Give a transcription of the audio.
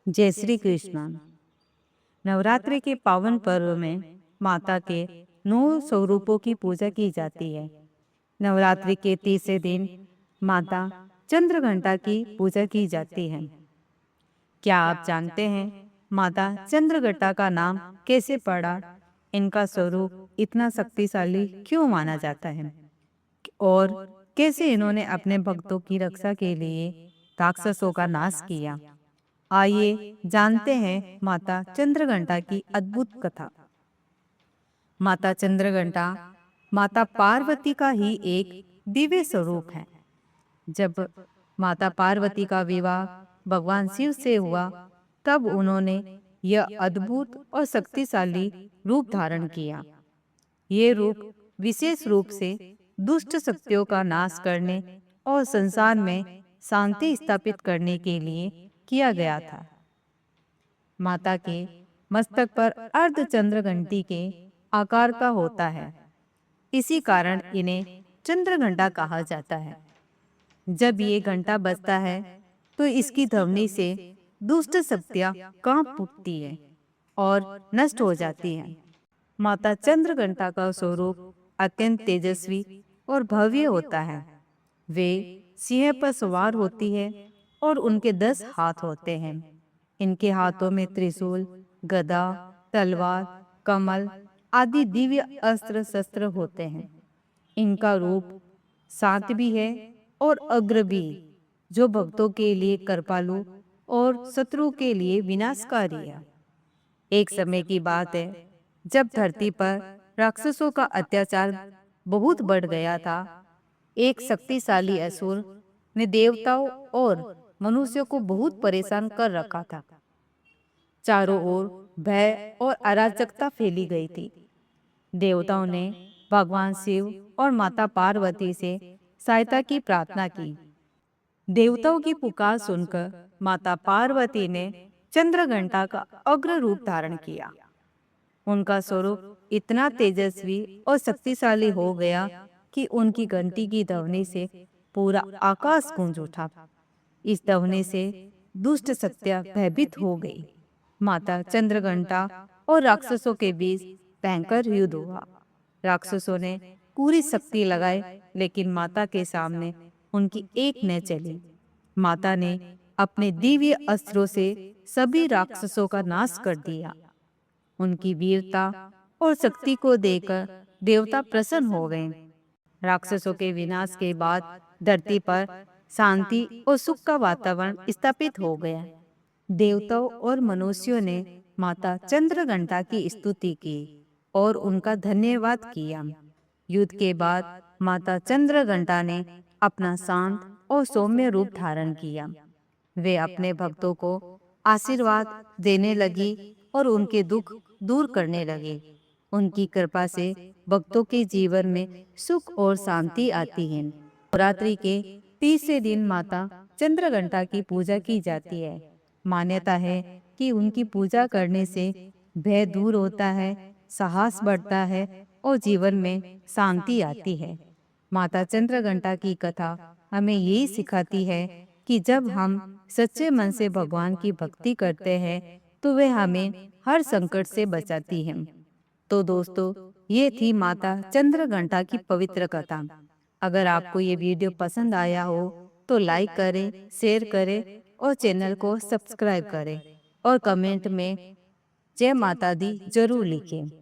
जय श्री कृष्ण। नवरात्रि के पावन पर्व में माता के 9 स्वरूपों की पूजा की जाती है। नवरात्रि के तीसरे दिन माता चंद्रघंटा की पूजा की जाती है। क्या आप जानते हैं माता चंद्रघंटा का नाम कैसे पड़ा? इनका स्वरूप इतना शक्तिशाली क्यों माना जाता है? और कैसे इन्होंने अपने भक्तों की रक्षा के लिए राक्षसों का नाश किया? आइए जानते हैं माता चंद्रघंटा की अद्भुत कथा। माता चंद्रघंटा माता पार्वती का ही एक दिव्य स्वरूप है। जब माता पार्वती का विवाह भगवान शिव से हुआ, तब उन्होंने यह अद्भुत और शक्तिशाली रूप धारण किया। ये रूप विशेष रूप से दुष्ट शक्तियों का नाश करने और संसार में शांति स्थापित करने के लिए किया गया था। माता के मस्तक पर अर्धचंद्र घंटी के आकार का होता है। इसी कारण इन्हें चंद्रघंटा कहा जाता है। जब ये घंटा बजता है तो इसकी ध्वनि से दुष्ट शक्तियां कांप उठती है और नष्ट हो जाती हैं। माता चंद्रघंटा का स्वरूप अत्यंत तेजस्वी और भव्य होता है। वे सिंह पर सवार होती है और उनके 10 हाथ होते हैं। इनके हाथों में त्रिशूल, गदा, तलवार, कमल आदि दिव्य अस्त्र शस्त्र होते हैं। इनका रूप शांत भी है और अग्र भी, जो भक्तों के लिए कृपालु और शत्रु के लिए विनाशकारी है। एक समय की बात है, जब धरती पर राक्षसों का अत्याचार बहुत बढ़ गया था। एक शक्तिशाली असुर ने देवताओं और मनुष्यों को बहुत परेशान कर रखा था। चारों ओर भय और अराजकता फैली गई थी। देवताओं ने भगवान शिव और माता पार्वती से सहायता की प्रार्थना की। देवताओं की पुकार सुनकर माता पार्वती ने चंद्रघंटा का अग्र रूप धारण किया। उनका स्वरूप इतना तेजस्वी और शक्तिशाली हो गया कि उनकी घंटी की ध्वनि से पूरा आकाश गूंज उठा। इस ध्वनि से दुष्ट शक्तियां भयभीत हो गई। माता चंद्रघंटा और राक्षसों के बीच भयंकर युद्ध हुआ। राक्षसों ने पूरी शक्ति लगाई, लेकिन माता के सामने उनकी एक न चली। माता ने अपने दिव्य अस्त्रों से सभी राक्षसों का नाश कर दिया। उनकी वीरता और शक्ति को देखकर देवता प्रसन्न हो गए। राक्षसों के विनाश के बाद धरती पर शांति और सुख का वातावरण स्थापित हो गया। देवताओं और मनुष्यों ने माता चंद्रघंटा की स्तुति की और उनका धन्यवाद किया। युद्ध के बाद माता चंद्रघंटा ने अपना शांत और सौम्य रूप धारण किया। वे अपने भक्तों को आशीर्वाद देने लगी और उनके दुख दूर करने लगे। उनकी कृपा से भक्तों के जीवन में सुख और शांति आती है। नवरात्रि के तीसरे दिन माता चंद्रघंटा की पूजा की जाती है। मान्यता है कि उनकी पूजा करने से भय दूर होता है, साहस बढ़ता है और जीवन में शांति आती है। माता चंद्रघंटा की कथा हमें यही सिखाती है कि जब हम सच्चे मन से भगवान की भक्ति करते हैं तो वे हमें हर संकट से बचाती हैं। तो दोस्तों, ये थी माता चंद्रघंटा की पवित्र कथा। अगर आपको ये वीडियो पसंद आया हो तो लाइक करें, शेयर करें और चैनल को सब्सक्राइब करें और कमेंट में जय माता दी जरूर लिखें।